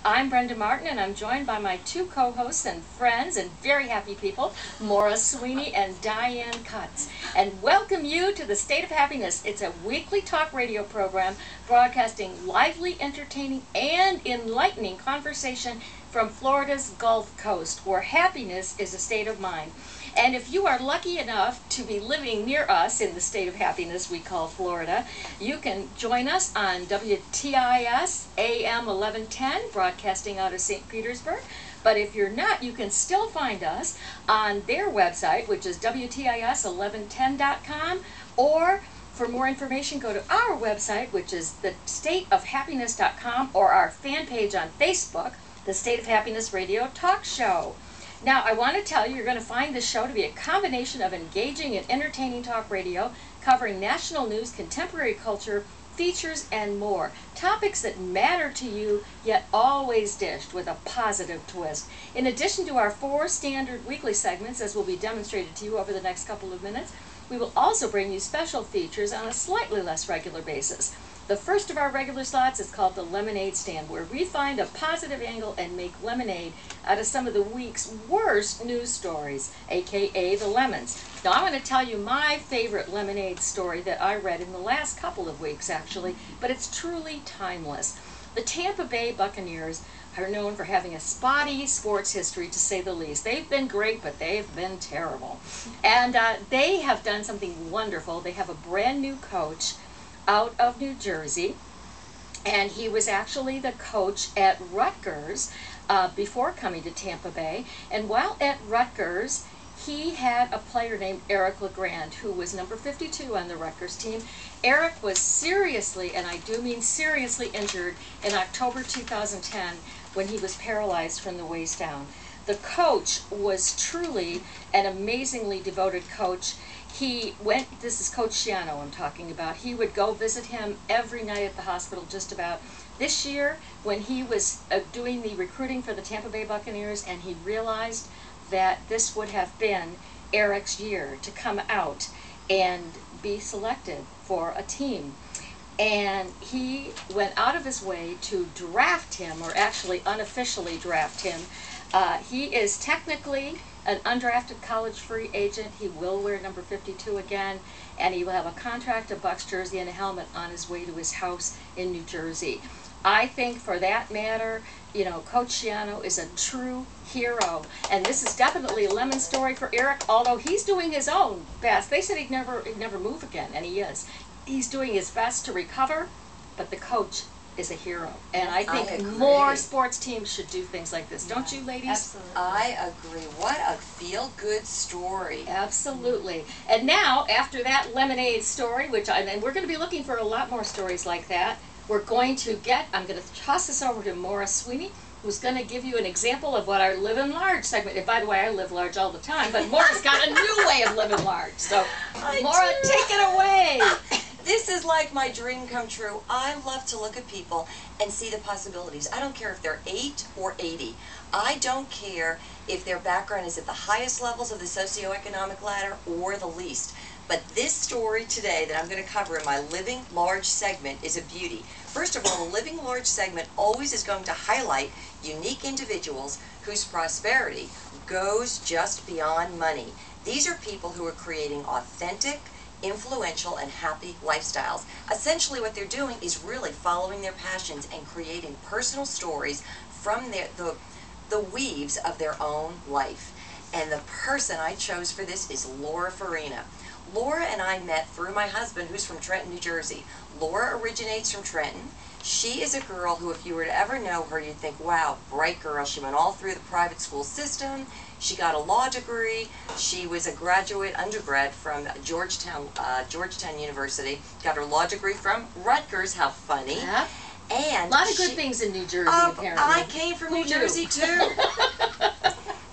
I'm Brenda Martin, and I'm joined by my two co-hosts and friends and very happy people, Maura Sweeney and Diane Cutts. And welcome you to the State of Happiness. It's a weekly talk radio program broadcasting lively, entertaining, and enlightening conversation from Florida's Gulf Coast, where happiness is a state of mind. And if you are lucky enough to be living near us in the state of happiness we call Florida, you can join us on WTIS AM 1110, broadcasting out of St. Petersburg. But if you're not, you can still find us on their website, which is WTIS1110.com, or for more information, go to our website, which is thestateofhappiness.com, or our fan page on Facebook, the State of Happiness Radio Talk Show. Now, I want to tell you, you're going to find this show to be a combination of engaging and entertaining talk radio, covering national news, contemporary culture, features, and more. Topics that matter to you, yet always dished with a positive twist. In addition to our 4 standard weekly segments, as will be demonstrated to you over the next couple of minutes, we will also bring you special features on a slightly less regular basis. The first of our regular slots is called the Lemonade Stand, where we find a positive angle and make lemonade out of some of the week's worst news stories, aka the lemons. Now, I want to tell you my favorite lemonade story that I read in the last couple of weeks, actually, but it's truly timeless. The Tampa Bay Buccaneers are known for having a spotty sports history, to say the least. They've been great, but they've been terrible. And they have done something wonderful. They have a brand new coach out of New Jersey, and he was actually the coach at Rutgers before coming to Tampa Bay. And while at Rutgers, he had a player named Eric LeGrand, who was number 52 on the Rutgers team. Eric was seriously, and I do mean seriously, injured in October 2010 when he was paralyzed from the waist down. The coach was truly an amazingly devoted coach. He went, this is Coach Shiano I'm talking about, he would go visit him every night at the hospital just about. This year, when he was doing the recruiting for the Tampa Bay Buccaneers, and he realized that this would have been Eric's year to come out and be selected for a team. And he went out of his way to draft him, or actually unofficially draft him. He is technically an undrafted college free agent. He will wear number 52 again, and he will have a contract, a Bucs jersey, and a helmet on his way to his house in New Jersey. I think, for that matter, you know, Coach Shiano is a true hero, and this is definitely a lemon story for Eric, although he's doing his own best. They said he'd never move again, and he is. He's doing his best to recover, but the coach is a hero. And I think more sports teams should do things like this. Don't you, ladies? Absolutely. I agree. What a feel-good story. Absolutely. And now, after that lemonade story, and we're going to be looking for a lot more stories like that, I'm going to toss this over to Maura Sweeney, who's going to give you an example of what our Live in Large segment, and by the way, I live large all the time, but Maura's got a new way of living large. So, Maura, take it away. This is like my dream come true. I love to look at people and see the possibilities. I don't care if they're 8 or 80. I don't care if their background is at the highest levels of the socioeconomic ladder or the least. But this story today that I'm going to cover in my Living Large segment is a beauty. First of all, the Living Large segment always is going to highlight unique individuals whose prosperity goes just beyond money. These are people who are creating authentic, influential, and happy lifestyles. Essentially what they're doing is really following their passions and creating personal stories from the weaves of their own life. And the person I chose for this is Laura Farina. Laura and I met through my husband, who's from Trenton, New Jersey. Laura originates from Trenton. She is a girl who, if you were to ever know her, you'd think, wow, bright girl. She went all through the private school system. She got a law degree. She was a undergrad from Georgetown University. Got her law degree from Rutgers. How funny. Yeah. And a lot of good things in New Jersey, apparently. I came from New Jersey, too.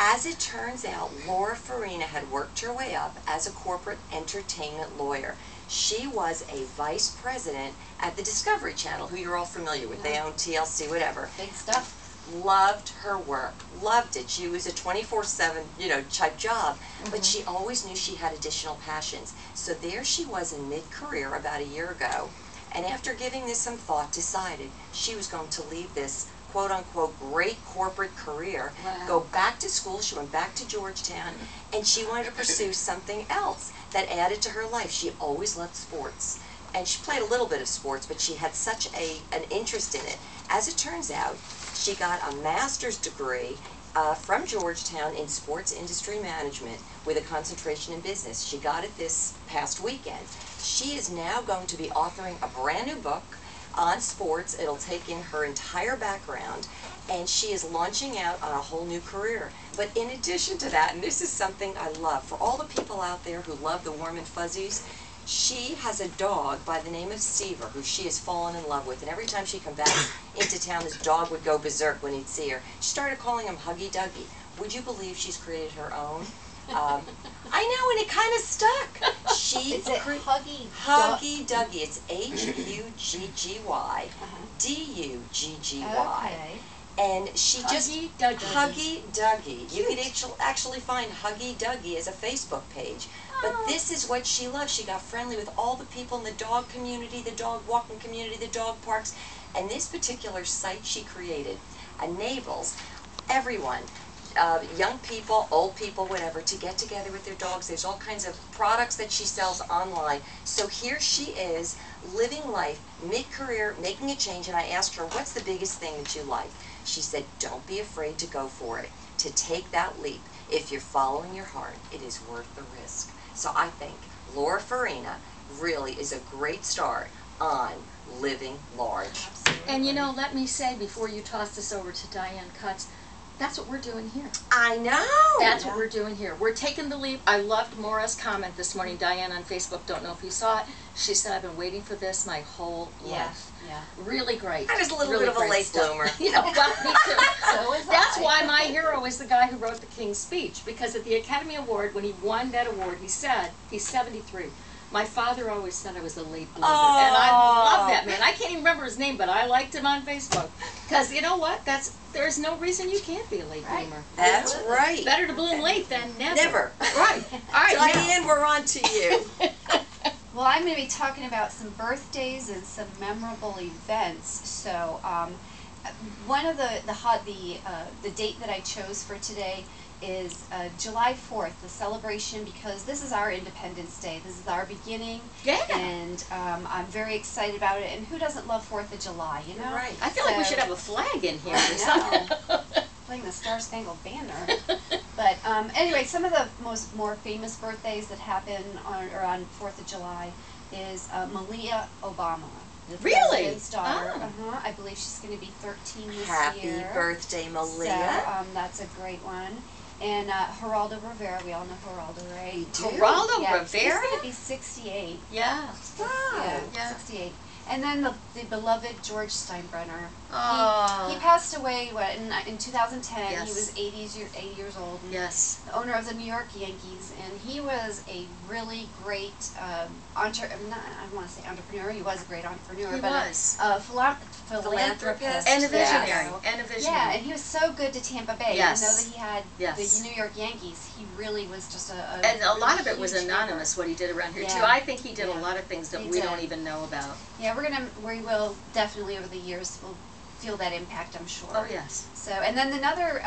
As it turns out, Laura Farina had worked her way up as a corporate entertainment lawyer. She was a vice president at the Discovery Channel, who you're all familiar with. They own TLC, whatever. Big stuff. Loved her work. Loved it. She was a 24/7, type job. But she always knew she had additional passions. So there she was in mid-career about a year ago. And after giving this some thought, decided she was going to leave this quote-unquote great corporate career, go back to school. She went back to Georgetown, and she wanted to pursue something else that added to her life. She always loved sports, and she played a little bit of sports, but she had such an interest in it. As it turns out, she got a master's degree from Georgetown in sports industry management with a concentration in business. She got it this past weekend. She is now going to be authoring a brand new book on sports. It'll take in her entire background, and she is launching out on a whole new career. But in addition to that, and this is something I love, for all the people out there who love the warm and fuzzies, she has a dog by the name of Seaver, who she has fallen in love with, and every time she comes back into town, this dog would go berserk when he'd see her. She started calling him Huggy Duggy. Would you believe she's created her own? I know, and it kind of stuck. Is it Huggy Duggy. It's Hugggy Okay. And she just Huggy Duggy. You could actually find Huggy Duggy as a Facebook page. But this is what she loves. She got friendly with all the people in the dog community, the dog walking community, the dog parks. And this particular site she created enables everyone, young people, old people, whatever, to get together with their dogs. There's all kinds of products that she sells online. So here she is, living life, mid-career, making a change. And I asked her, what's the biggest thing that you like? She said, don't be afraid to go for it, to take that leap. If you're following your heart, it is worth the risk. So I think Laura Farina really is a great start on living large. Absolutely. And you know, let me say before you toss this over to Diane Cutts, that's what we're doing here. I know. That's what we're doing here. We're taking the leap. I loved Maura's comment this morning, Diane on Facebook. Don't know if you saw it. She said, I've been waiting for this my whole life. Yeah. Really great. I was a little really bit of a great late stuff. bloomer. You know, well, me too. So is That's I. why my hero is the guy who wrote the King's Speech, because at the Academy Award, when he won that award, he said, he's 73. My father always said I was a late bloomer, and I love that man. I can't even remember his name, but I liked him on Facebook. Because you know what? There's no reason you can't be a late bloomer. That's right. Better to bloom late than never. Never. Right. All right, Diane, we're on to you. Well, I'm going to be talking about some birthdays and some memorable events. So, one of the date that I chose for today is July 4th, the celebration, because this is our Independence Day. This is our beginning. Yeah. And I'm very excited about it. And who doesn't love 4th of July, you know? Right. I feel like we should have a flag in here or I something. know. Playing the Star Spangled Banner. But anyway, some of the more famous birthdays that happen on 4th of July is Malia Obama, the Really? president's daughter. Oh. I believe she's going to be 13 this Happy year. birthday, Malia. So that's a great one. And Geraldo Rivera, we all know Geraldo, right? We do. Geraldo Yeah, Rivera? he's going to be 68. Yeah. Yeah, Yeah. 68. And then the beloved George Steinbrenner. Oh. He passed away in 2010. Yes. He was 80 years old. And Yes. the owner of the New York Yankees, and he was a really great I don't want to say entrepreneur. He was a great entrepreneur, He but was. a philanthropist And a visionary. Yeah. And a visionary. Yeah, and he was so good to Tampa Bay. Yes. Even though that he had Yes. the New York Yankees, he really was just And a lot of it was huge anonymous, what he did around here, too. Yeah. I think he did a Yeah. lot of things that He we did. don't even know about. Yeah, we will definitely over the years will feel that impact, I'm sure. Oh, yes. So, and then another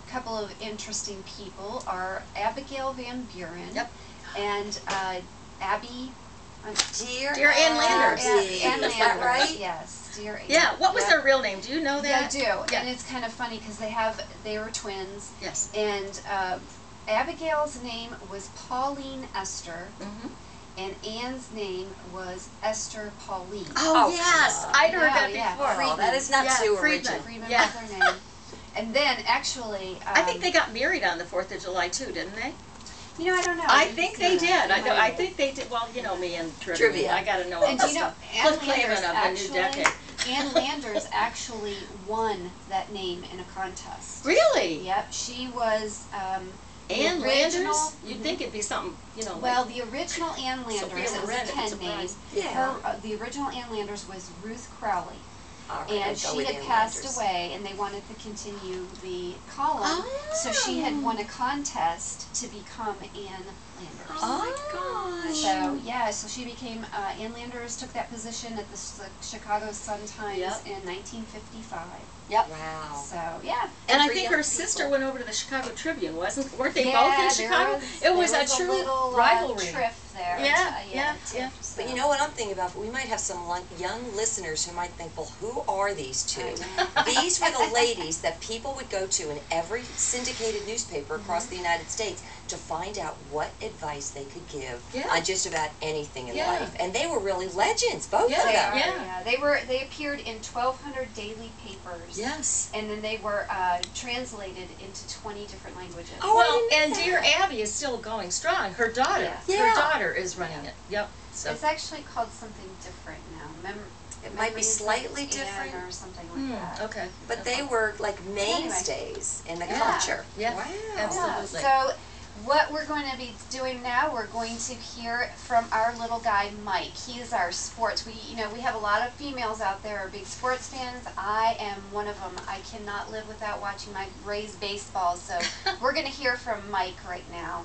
couple of interesting people are Abigail Van Buren. Yep. And Abby. Dear Ann Landers. Ann Is that Landers, right? Yes, dear Ann. Yeah, what was Yep. their real name? Do you know Yeah, I that? do. Yeah. And it's kind of funny because they were twins. Yes. And Abigail's name was Pauline Esther, Mm-hmm. and Ann's name was Esther Pauline. Oh, Oh, yes. come on. I'd heard that Yeah, before. Friedman. Oh, that is not Yeah, too Friedman. original. Freeman Yeah. was their name. And then actually, I think they got married on the 4th of July, too, didn't they? you know, I don't know. I didn't think see they that. did. I Might have. think they did. Well, you know me and Trivia. trivia. I got to know all And this do you know, stuff. Ann Cliff Clavin Landers of the new decade. Ann Landers actually won that name in a contest. Really? Yep, she was Ann the Landers? original- You'd think it'd be something, you know, Well, like... the original Ann Landers, Sophia it was Loren, a pen it's a name. prize. Yeah. The original Ann Landers was Ruth Crowley. All right, and I'd go she with had Inlanders. passed away, and they wanted to continue the column, so she had won a contest to become Ann Landers. Oh my gosh. So yeah, so she became Ann Landers took that position at the Chicago Sun-Times Yep. in 1955. Yep. Wow. So yeah. And I for think young her people. sister went over to the Chicago Tribune, weren't they Yeah, both in there Chicago? was- It was there a true little, rivalry. Triff there. Yeah, yeah. So. But you know what I'm thinking about? We might have some young listeners who might think, well, who are these two? These were the ladies that people would go to in every syndicated newspaper across the United States to find out what advice they could give Yeah. on just about anything in Yeah. life. And they were really legends, both Yeah. of They them. are, Yeah. They appeared in 1,200 daily papers. Yes. And then they were translated into 20 different languages. Oh, Well, I didn't and know Dear that. Abby is still going strong. Her daughter, Yeah. her daughter is running it. Yep. So It's actually called something different now. It might be Memories of slightly Anne different. or something like that. okay. But they were like mainstays in the Yeah. culture. Yeah. Wow. Absolutely. Yeah, so what we're going to be doing now, we're going to hear from our little guy Mike. He's our sports. We have a lot of females out there who are big sports fans. I am one of them. I cannot live without watching my Rays baseball. So we're going to hear from Mike right now.